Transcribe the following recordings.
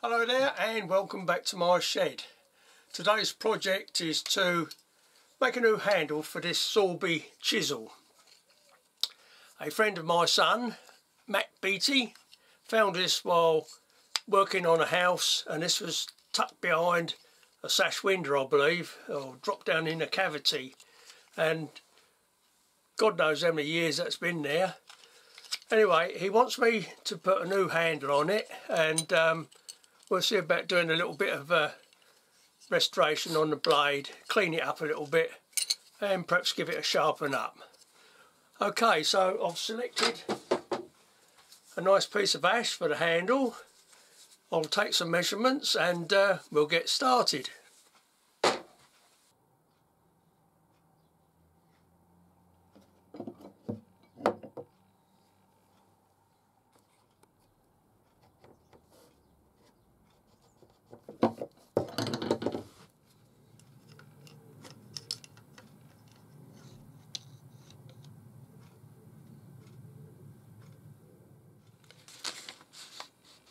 Hello there and welcome back to my shed. Today's project is to make a new handle for this Sorby chisel. A friend of my son, Mac Beatty, found this while working on a house, and this was tucked behind a sash window, I believe, or dropped down in a cavity, and God knows how many years that's been there. Anyway, he wants me to put a new handle on it, and we'll see about doing a little bit of restoration on the blade, clean it up a little bit and perhaps give it a sharpen up. Okay, so I've selected a nice piece of ash for the handle. I'll take some measurements and we'll get started.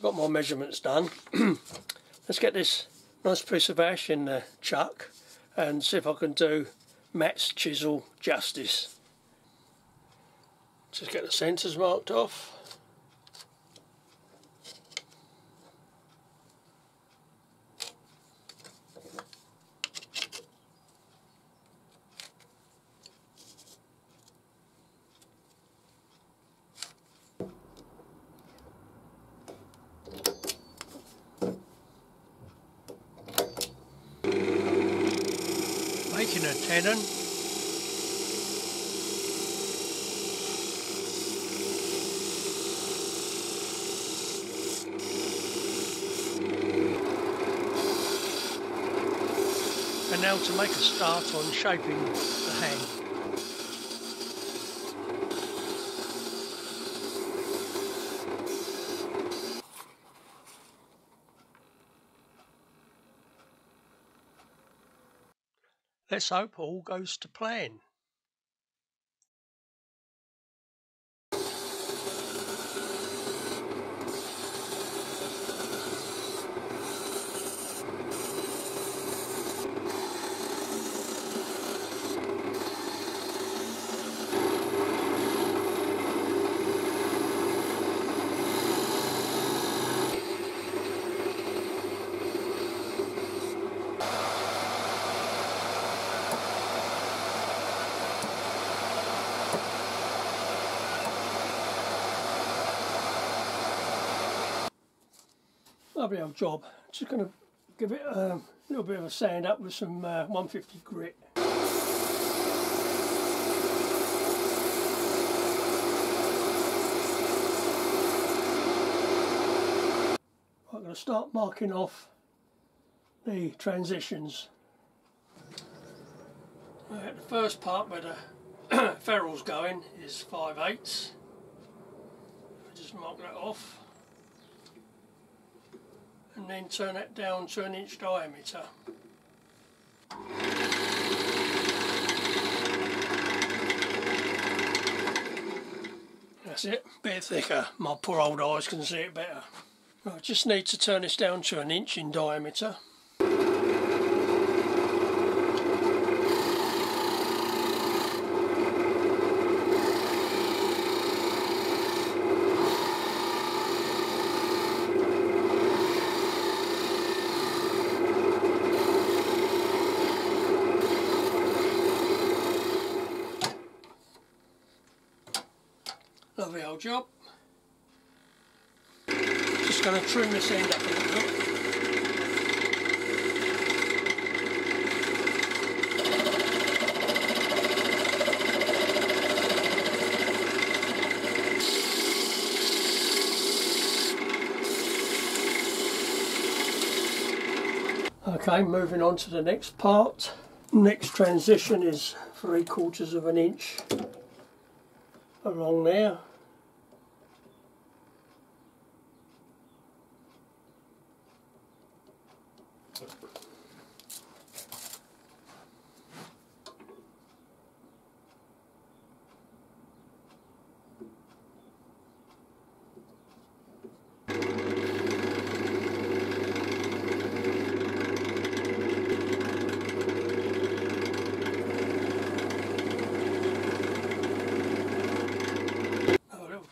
Got my measurements done. Let's get this nice piece of ash in the chuck and see if I can do Matt's chisel justice. Just get the centres marked off. Making a tenon. And now to make a start on shaping the hand. Let's hope all goes to plan. Lovely old job. Just going to give it a little bit of a sand up with some 150 grit. I'm going to start marking off the transitions. The first part where the ferrule's going is 5/8. Just mark that off. And then turn that down to 1 inch diameter. That's it, a bit thicker. My poor old eyes can see it better. I just need to turn this down to 1 inch in diameter. Lovely old job. Just going to trim this end up a little bit. Okay, moving on to the next part. Next transition is 3/4 of an inch along there.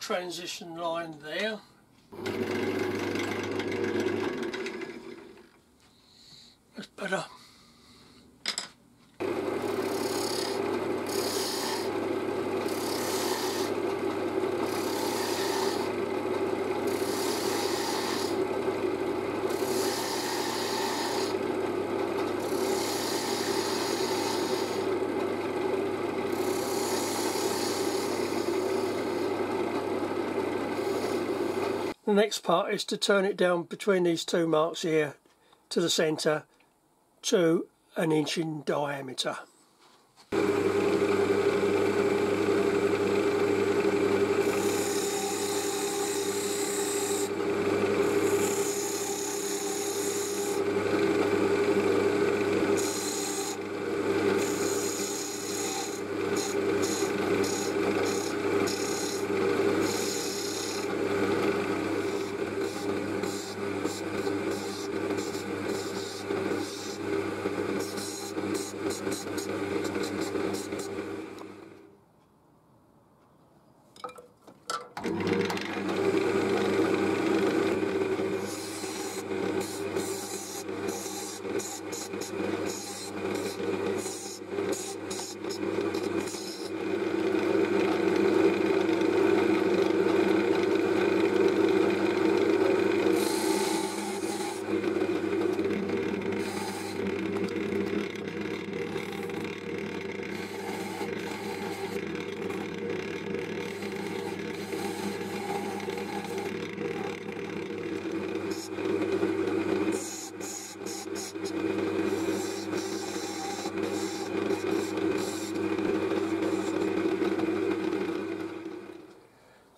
transition line there. That's better. The next part is to turn it down between these two marks here to the centre to 1 inch in diameter.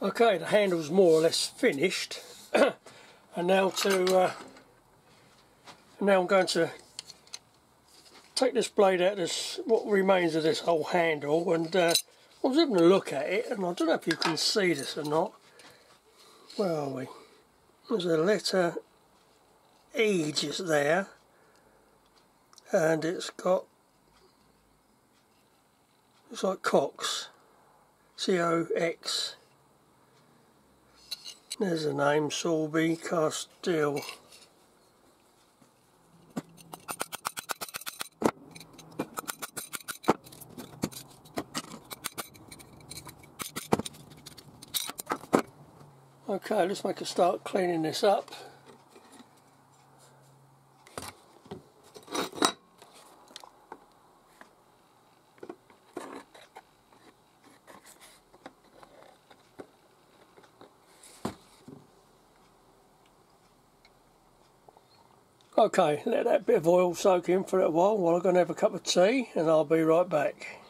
Okay, the handle's more or less finished, and now I'm going to take this blade out, this what remains of this whole handle, and I was having a look at it, and I don't know if you can see this or not. Where are we? There's a letter E just there, and it's like Cox, C-O-X. There's the name, Sorby Cast Steel. Okay, let's make a start cleaning this up. Okay, let that bit of oil soak in for a while I'm going to have a cup of tea, and I'll be right back.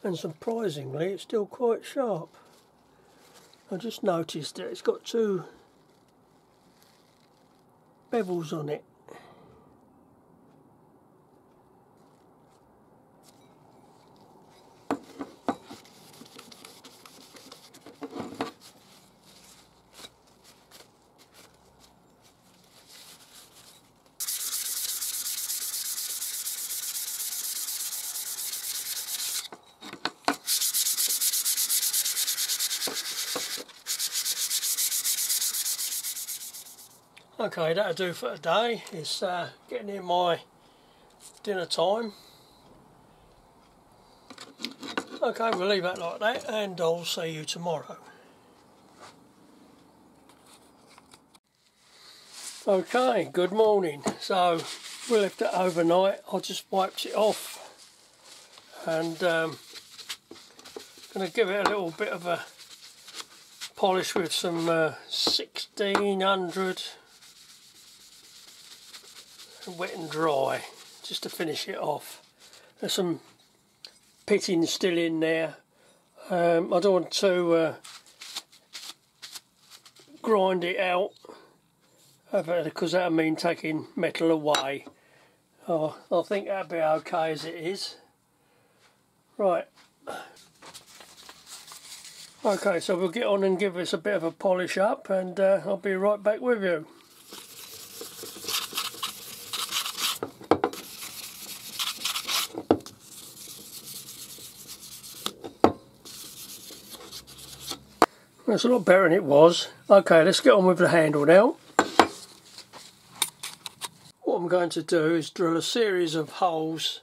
And surprisingly, it's still quite sharp. I just noticed that it's got two bevels on it. Okay, that'll do for today. It's getting near my dinner time. Okay, we'll leave that like that, and I'll see you tomorrow. Okay, good morning. So we left it overnight. I just wiped it off, and going to give it a little bit of a polish with some 1600 wet and dry, just to finish it off. There's some pitting still in there. I don't want to grind it out, because that'll mean taking metal away. I think that'll be okay as it is. Right. Okay, so we'll get on and give this a bit of a polish up, and I'll be right back with you. That's a lot better than it was. Okay, let's get on with the handle now. What I'm going to do is drill a series of holes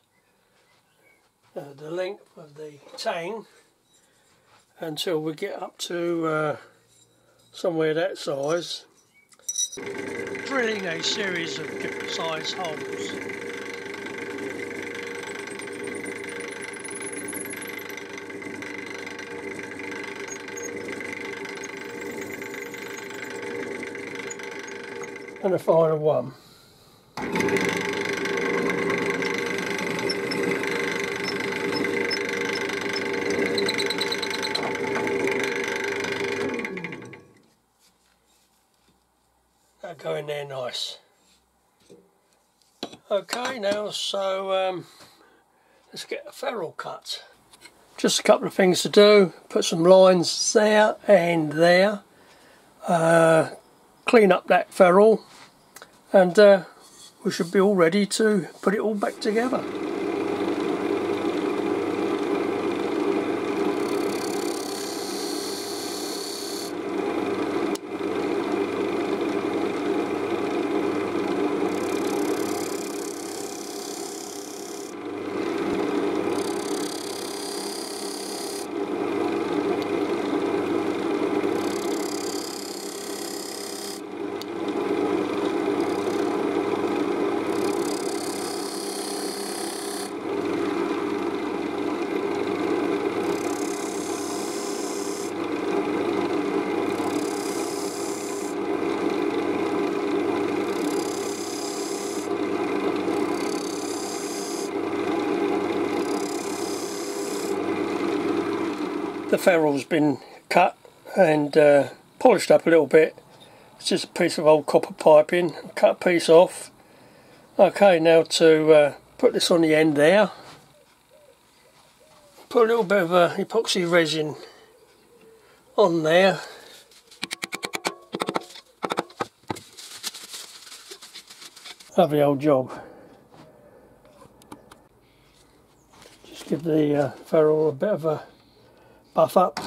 the length of the tang until we get up to somewhere that size. Drilling a series of different size holes. And a final one. That'll go in there nice. Okay, now so let's get a ferrule cut. Just a couple of things to do. Put some lines there and there. Clean up that ferrule, and we should be all ready to put it all back together. The ferrule's been cut and polished up a little bit. It's just a piece of old copper piping. Cut a piece off. Okay, now to put this on the end there. Put a little bit of epoxy resin on there. Lovely old job. Just give the ferrule a bit of a buff up.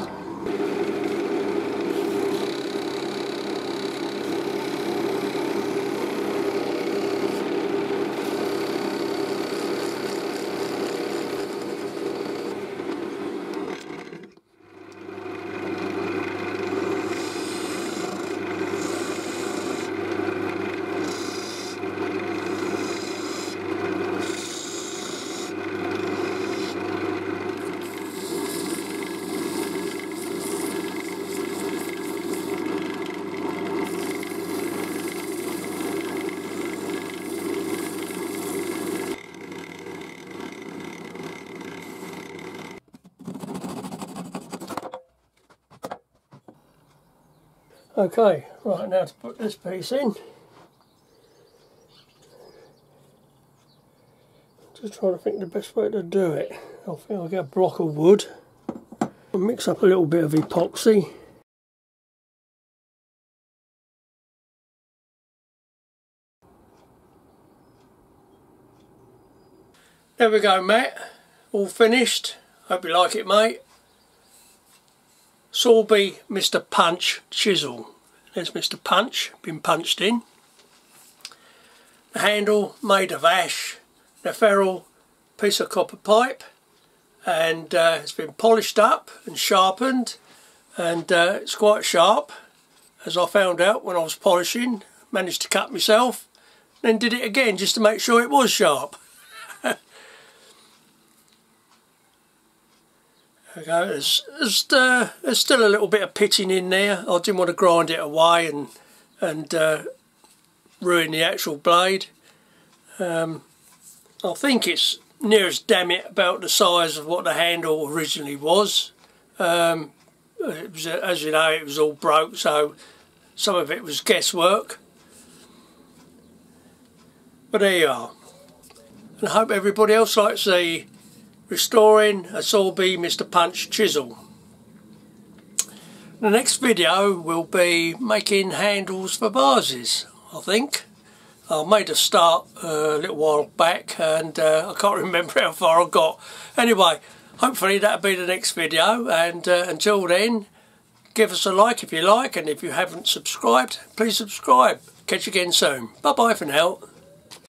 Okay, right, now to put this piece in. Just trying to think the best way to do it. I think I'll get a block of wood. I'll mix up a little bit of epoxy. There we go, Matt. All finished. Hope you like it, mate. Sorby Mr. Punch chisel. There's Mr. Punch, been punched in. The handle made of ash, a ferrule piece of copper pipe, and it's been polished up and sharpened, and it's quite sharp, as I found out when I was polishing. Managed to cut myself, then did it again just to make sure it was sharp. Okay, there's still a little bit of pitting in there. I didn't want to grind it away and ruin the actual blade. I think it's near as damn it about the size of what the handle originally was. It was, as you know, it was all broke, so some of it was guesswork. But there you are. And I hope everybody else likes the Restoring a Sowerby Mr. Punch chisel. The next video will be making handles for vases, I think. I made a start a little while back, and I can't remember how far I got. Anyway, hopefully that'll be the next video, and until then, give us a like if you like, and if you haven't subscribed, please subscribe. Catch you again soon. Bye bye for now.